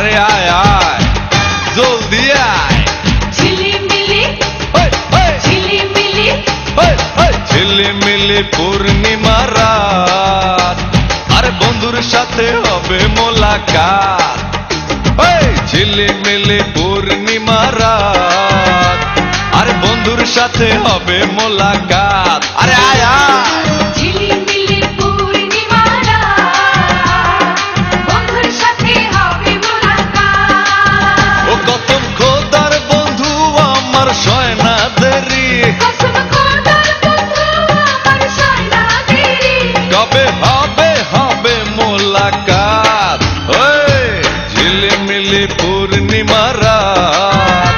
আরে আয় আয় জলদি আয় ঝিলিমিলি ঝিলিমিলি ঝিলিমিলি পূর্ণিমা রাত আরে বন্ধুর সাথে হবে মোলাকাত ঝিলিমিলি পূর্ণিমা রাত আরে বন্ধুর সাথে হবে মোলাকাত আরে আয় আয় ঝিলিমিলি পূর্ণিমা রাত বন্ধুর সাথে হবে মোলাকাত ও কসম খোদার বন্ধু আমার সয় না দেরি কসম খোদার বন্ধু আমার সয় না দেরি কবে হবে হবে মোলাকাত ঝিলিমিলি পূর্ণিমা রাত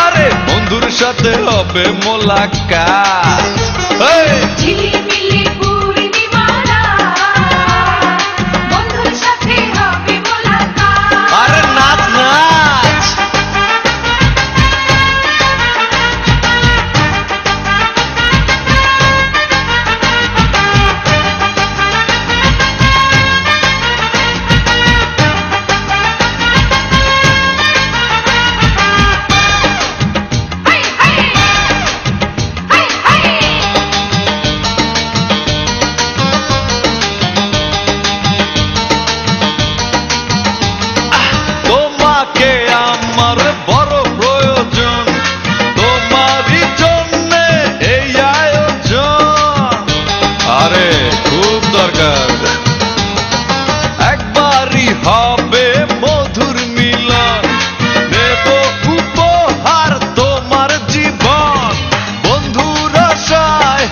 আরে বন্ধুর সাথে হবে মোলাকাত ঝিলিমিলি পূর্ণিমা রাত বন্ধুর সাথে হবে মোলাকাত আরে নাচ নাচ তোমাকে আমার বড় প্রয়োজন তোমারই জন্য এই আয়োজন আরে খুব দরকার একবারই হবে মধুর মিলন নেব উপহার তোমার জীবন বন্ধুর আশায়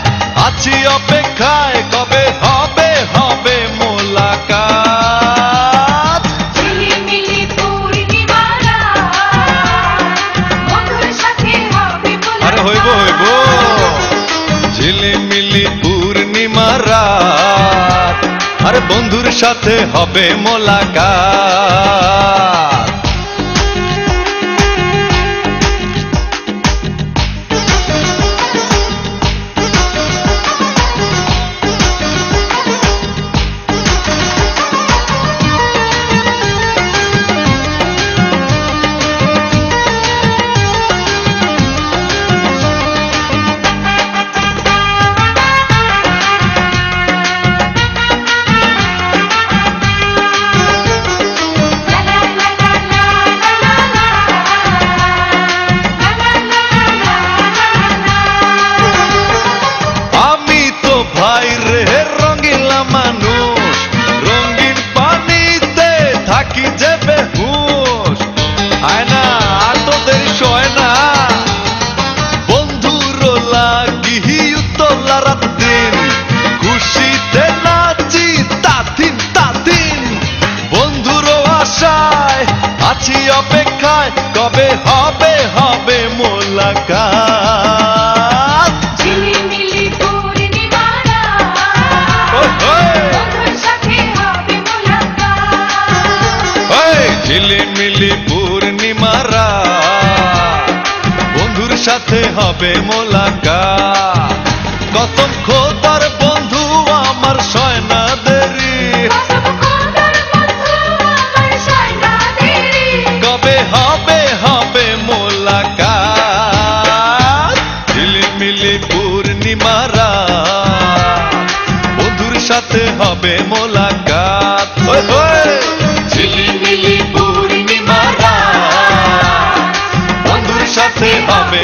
আছি অপেক্ষায় কবে হবে হবে মোলাকাত ঝিলিমিলি পূর্ণিমা রাত বন্ধুর সাথে হবে আরে হইব হইব ঝিলিমিলি পূর্ণিমা রাত আরে বন্ধুর সাথে হবে মোলাকাত আমি তো ভাই রে রঙিলা মানুষ রঙিন পানিতে থাকি যে বেহুশ আয় না আর তো দেরি সয় না বন্ধুর লাগি উতলা রাত দিন খুশিতে নাচি তাদিন তাদিন বন্ধুর আশায় আছি অপেক্ষায় কবে হবে হবে মোলাকাত ঝিলিমিলি পূর্ণিমা রাত বন্ধুর সাথে হবে মোলাকাত ঝিলিমিলি পূর্ণিমা রাত বন্ধুর সাথে হবে মোলাকাত কসম খোদার বন্ধু আমার সয় না দেরি কসম খোদার বন্ধু আমার সয় না দেরি কবে হবে হবে মোলাকাত ঝিলিমিলি পূর্ণিমা রাত বন্ধুর সাথে হবে মোলাকাত ঝিলিমিলি পূর্ণিমা রাত বন্ধুর সাথে হবে